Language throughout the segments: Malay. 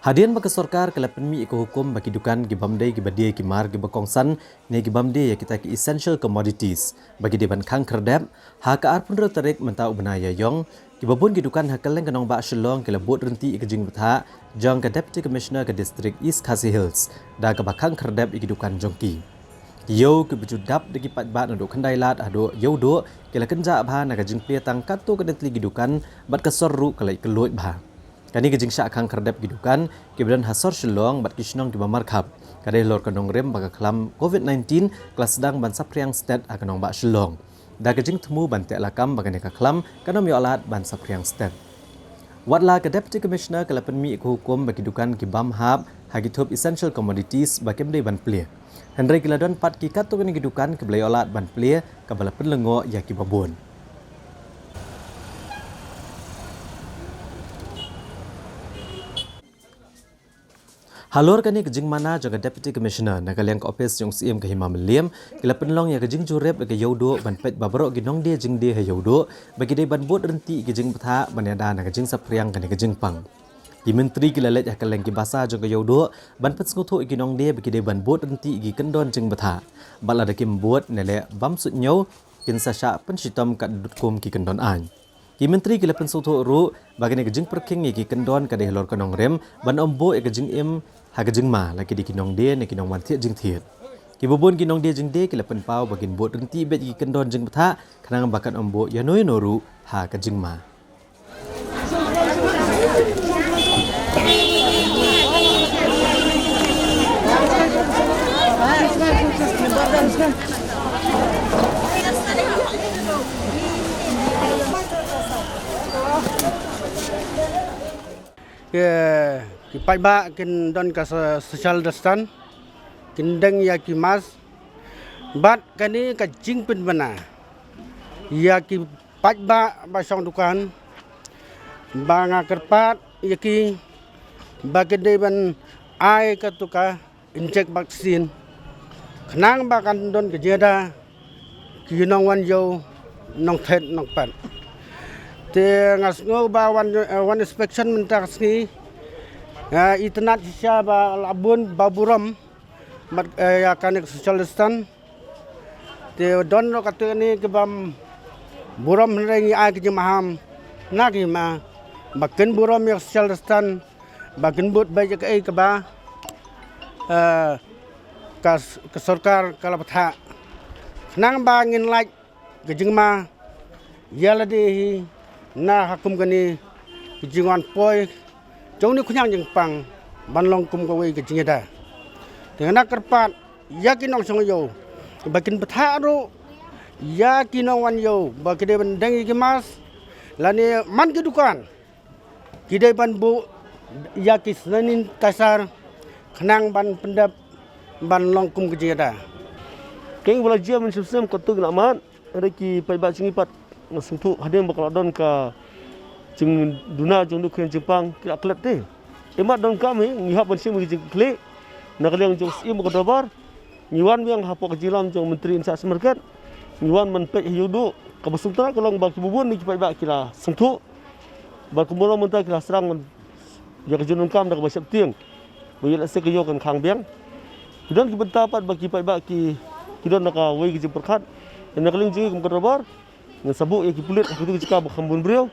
Hadian bagi sorkar kala penmi iko hukum bagi dukan gibamde gibadia gimar gibakongsan ne gibamde ya kita ki essential commodities bagi deban kang kerdep ha ka ar punro tarik mentau benaya yong gibabun gidukan hakaleng kanong ba shlong kala bot renti ikajing betha jong ka deputy commissioner ka district East Khasi Hills da ka bakang kerdep ikidukan jongki yo ke bejudap degi patbat ndo kandai lat ado yo do kala kenja bha na ka jing plia tang katu ka detli gidukan bat ka sorru kala ikeloi bha kani gejing syak khang kerdep gidukan kibran hasor shillong bat kishnong di mamarkhap kadai lor kanong rem baga klam covid-19 kelas sedang ban sapriang state akanong ba shillong da gejing temu ban te lakam baga neka klam kanom yo alat ban sapriang state watla ka deputy commissioner kala penmi ko hukum bagi dukan ki bam hab hagithop essential commodities bakem dei ban plia Henry Giladon pat ki katu kani gidukan ke belai olat ban plia ka bala penlengo ya ki babon Halor kani kejing mana jaga deputy commissioner nakaliang ka office jong CM ka himam liam kila penlong ya kejing jurep ga yodo ban pet babaro ginong dia jing dia yodo bagi dei ban bot renti kejing betha banada na kejing sapriang kani kejing pang di menteri kila let ya kaleng ki basa jaga yodo ban pet skutho ginong dia bagi dei ban bot renti gi kendon jing betha bala da kim bot nele bam sut nyau kin sasha pensitam ka dutkum ki kendon an Ki menteri kila pensutho ru bagane kejing perking ki kendon ka dei lor kanong rem ban ombo e kejing im hagajing ma lagi di kinong dia ne kinong wantiat jing thiet ki bobon kinong dia jing de kila penpau bagin bot renti bet ki kendon jing betha kanang bakan ombo yanoi noru ha kajing ma Kipai ba kin don ka social distance kindeng ya ki mas bat kani ka jingpin bana ya ki pat ba song dukan ba nga kerpat ya ki ba kede ban ai ka tuka injek vaksin khnang ba kan don ka jeda ki nong wan yo nong thet nong pat te ngas ngo ba wan inspection mentak sni itnat sia ba labun baburam mat ya kan social distance te don no katu ni ke bam buram rengi ai ke maham nagi ma bakin buram ya social distance bakin but ba ke ba kas ke sarkar kala patha nang ba ngin like ke jingma yala de na hakum kani ke jingon poi Jauh ni kunyang jeng pang banlong kum kawai ke jingeda. Dengan nak kerpat yakin nong song yo. Bakin betharu yakin nong wan yo. Bagi dia bendengi kemas. Lani man kedukan. Kidai ban bu yakis nanin kasar kenang ban pendap banlong kum ke jingeda. Keng belajar mensubsem kotu nak mat. Ada ki pai ba singipat ngasungtu hadem bakal don ka jeng duna jeng dukhen Jepang kira klet te emat don kami ngihap bensim jeng kle nakaliang jeng sim ko dabar ngiwan yang hapok jilam jeng menteri insas market ngiwan menpek yudu kabasutra kalong baki bubun ni kipai ba kira sengtu ba kumuro mentah kira serang ya kejunun kam dak basap tiang bayil ase ke yo kan khang biang kidan ki bentapat baki pai ba ki kidan naka wei ki perkhat nakaliang jeng ko dabar ngasabuk ya ki pulit aku tu cakap khambun beliau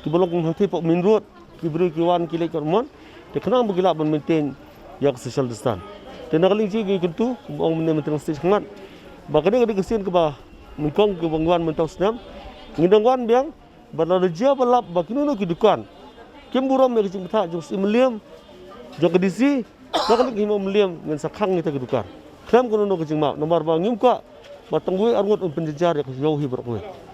ki bolong kong hati pok minrut ki beri ki wan ki lek hormon te kenang begila ban maintain yak social distance te nakaling ji ki kentu bong men mentang stage hangat ba kene kadi kesin ke ba mengkong ke bangwan mentau senam ngidang wan biang bala reja balap ba kinu ki dukan kim buram me ki betha jong simliam jong kedisi nakaling himo meliam ngan sakhang ni ta ki dukan kram kono no ki jingma nomor ba ngim ka ba tangui arngot penjejar yak jauhi berkoe